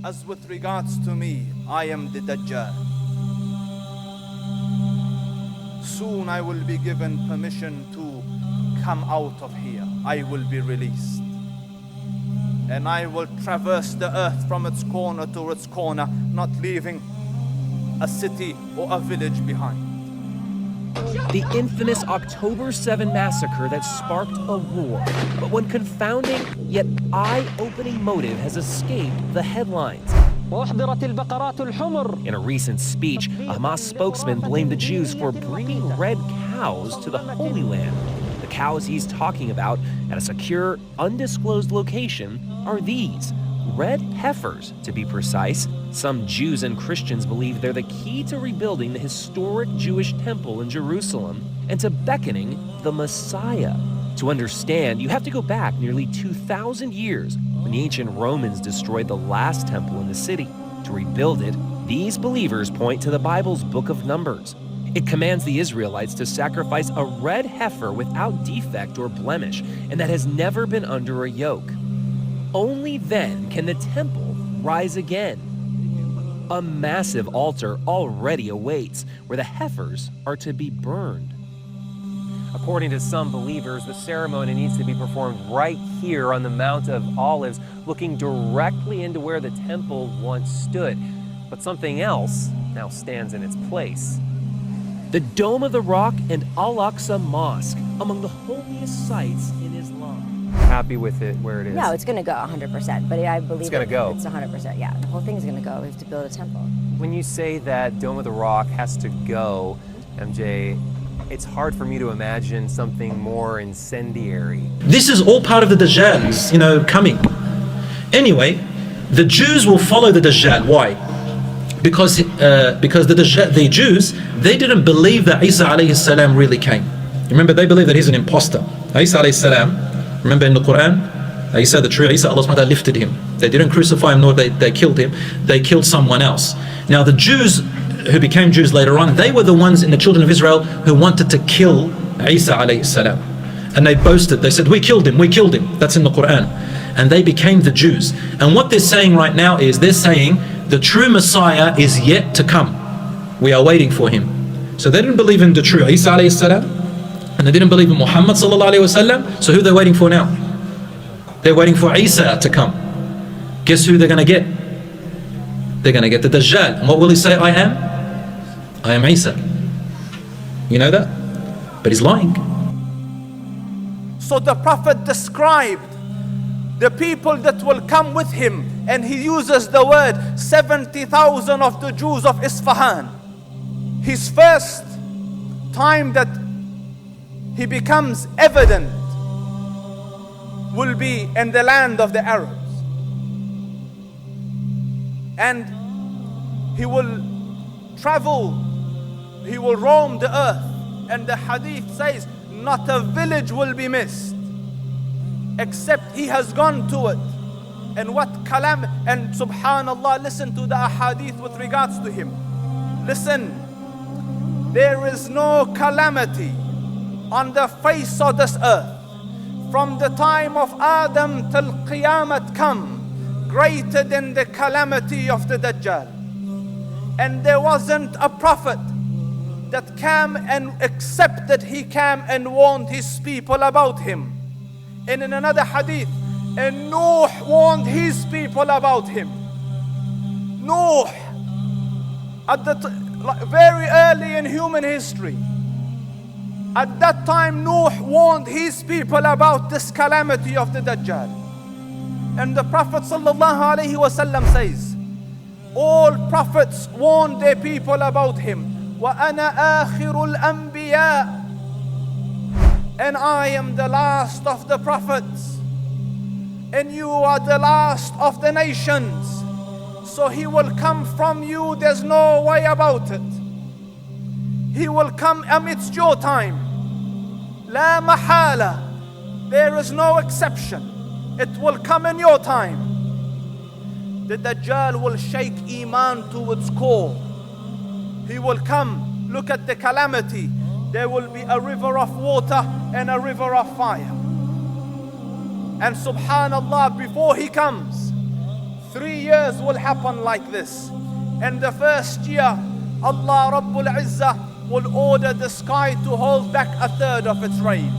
as with regards to me, I am the Dajjal. Soon I will be given permission to come out of here. I will be released. And I will traverse the earth from its corner to its corner, not leaving a city or a village behind. The infamous October 7 massacre that sparked a war. But one confounding yet eye-opening motive has escaped the headlines. In a recent speech, a Hamas spokesman blamed the Jews for bringing red cows to the Holy Land. The cows he's talking about at a secure, undisclosed location are these. Red heifers, to be precise. Some Jews and Christians believe they're the key to rebuilding the historic Jewish temple in Jerusalem and to beckoning the Messiah. To understand, you have to go back nearly 2,000 years when the ancient Romans destroyed the last temple in the city. To rebuild it, these believers point to the Bible's book of Numbers. It commands the Israelites to sacrifice a red heifer without defect or blemish, and that has never been under a yoke. Only then can the temple rise again. A massive altar already awaits, where the heifers are to be burned. According to some believers, the ceremony needs to be performed right here on the Mount of Olives, looking directly into where the temple once stood. But something else now stands in its place. The Dome of the Rock and Al-Aqsa Mosque, among the holiest sites in Islam. Happy with it where it is? No, it's going to go 100%, but I believe it's going to go. It's 100%, yeah. The whole thing's going to go. We have to build a temple. When you say that Dome of the Rock has to go, MJ, it's hard for me to imagine something more incendiary. This is all part of the DAJJALs, coming. Anyway, the Jews will follow the DAJJAL. Why? Because the Jews, they didn't believe that Isa alayhi salam really came. Remember, they believe that he's an imposter. Isa alayhi salam, remember in the Quran, Isa, the true Isa, Allah subhanahu wa ta'ala lifted him. They didn't crucify him, nor they killed him. They killed someone else. Now the Jews who became Jews later on, they were the ones in the children of Israel who wanted to kill Isa alayhi salam. And they boasted, they said, we killed him. That's in the Quran. And they became the Jews. And what they're saying right now is, they're saying the true Messiah is yet to come. We are waiting for him. So they didn't believe in the true Isa alayhi salam, and they didn't believe in Muhammad sallallahu alayhi wasallam. So who they're waiting for now? They're waiting for Isa to come. Guess who they're going to get? They're going to get the Dajjal. And what will he say? I am Isa. You know that? But he's lying. So the Prophet described the people that will come with him, and he uses the word 70,000 of the Jews of Isfahan. His first time that he becomes evident will be in the land of the Arabs. And he will travel, he will roam the earth, and the hadith says not a village will be missed except he has gone to it. And what kalam, and subhanallah, listen to the ahadith with regards to him. Listen, there is no calamity on the face of this earth from the time of Adam till Qiyamah come greater than the calamity of the Dajjal. And there wasn't a prophet that came and except he came and warned his people about him. And in another hadith, and Nuh warned his people about him. Nuh, at very early in human history, at that time Nuh warned his people about this calamity of the Dajjal. And the Prophet ﷺ says, all prophets warned their people about him. وَأَنَا آخِرُ الْأَنْبِيَاءِ, and I am the last of the prophets, and you are the last of the nations. So he will come from you, there's no way about it. He will come amidst your time. La mahala, there is no exception. It will come in your time. The Dajjal will shake Iman to its core. He will come, look at the calamity. There will be a river of water and a river of fire. And subhanallah, before he comes, 3 years will happen like this. And the first year, Allah Rabbul Izzah will order the sky to hold back 1/3 of its rain.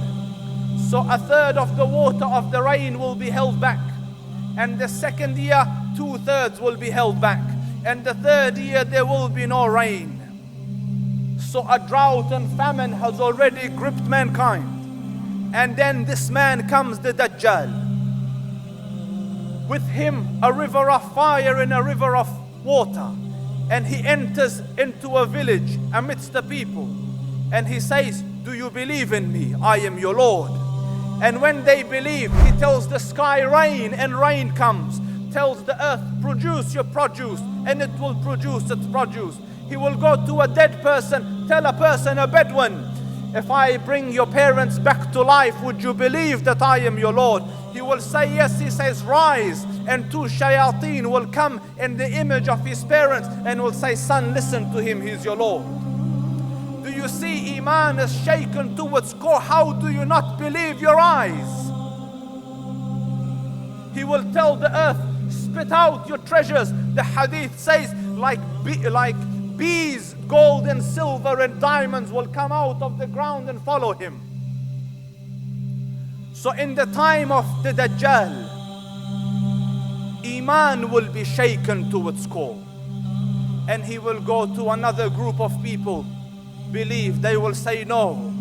So 1/3 of the water of the rain will be held back. And the second year, 2/3 will be held back. And the third year, there will be no rain. So a drought and famine has already gripped mankind. And then this man comes, the Dajjal. With him, a river of fire and a river of water. And he enters into a village amidst the people. And he says, do you believe in me? I am your Lord. And when they believe, he tells the sky rain, and rain comes. Tells the earth, produce your produce, and it will produce its produce. He will go to a dead person, tell a person, a Bedouin, if I bring your parents back to life, would you believe that I am your Lord? He will say yes. He says rise, and 2 shayateen will come in the image of his parents and will say, son, listen to him, he's your Lord. Do you see Iman is shaken to its core? How do you not believe your eyes? He will tell the earth, spit out your treasures. The hadith says like bees, gold and silver and diamonds will come out of the ground and follow him. So in the time of the Dajjal, Iman will be shaken to its core. And he will go to another group of people, believe. They will say no.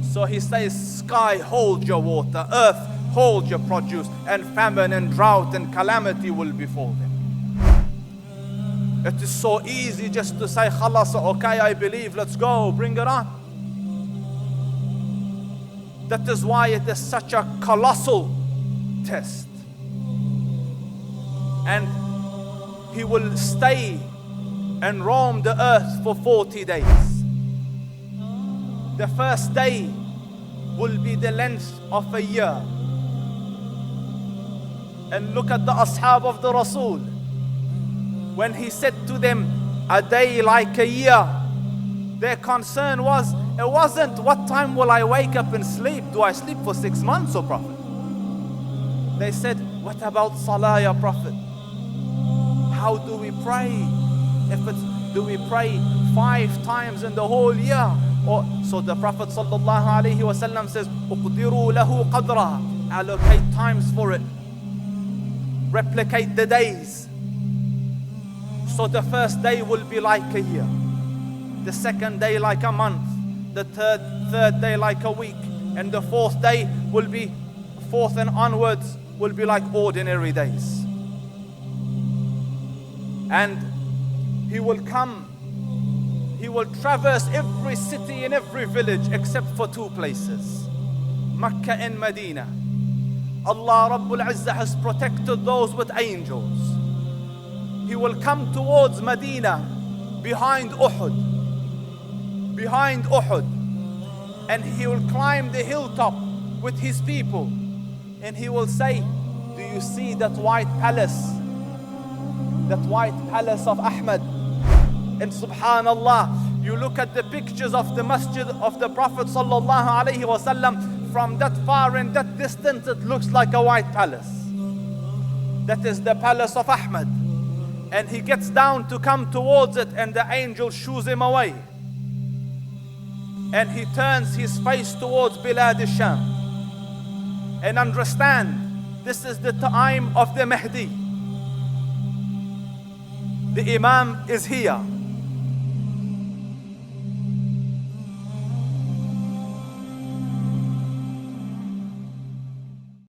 So he says, sky, hold your water. Earth, hold your produce. And famine and drought and calamity will befall them. It is so easy just to say, khalas, okay, I believe, let's go, bring it on. That is why it is such a colossal test. And he will stay and roam the earth for 40 days. The first day will be the length of a year. And look at the ashab of the Rasul. When he said to them, a day like a year, their concern was, it wasn't what time will I wake up and sleep? Do I sleep for 6 months, O Prophet? They said, what about Salah, Ya Prophet? How do we pray? Do we pray 5 times in the whole year? So the Prophet ﷺ says, "Uqdiru lahu qadra." Allocate times for it. Replicate the days. So the first day will be like a year. The second day like a month. The third day like a week. And the fourth day will be, fourth and onwards, will be like ordinary days. And he will come. He will traverse every city and every village except for 2 places, Mecca and Medina. Allah Rabbul Izzah has protected those with angels. He will come towards Medina behind Uhud. And he will climb the hilltop with his people. And he will say, do you see that white palace? That white palace of Ahmad? And subhanallah, you look at the pictures of the masjid of the Prophet sallallahu alaihi wasallam, from that far and that distance it looks like a white palace. That is the palace of Ahmad. And he gets down to come towards it, and the angel shoos him away. And he turns his face towards Bilad al-Sham. And understand, this is the time of the Mahdi. The Imam is here.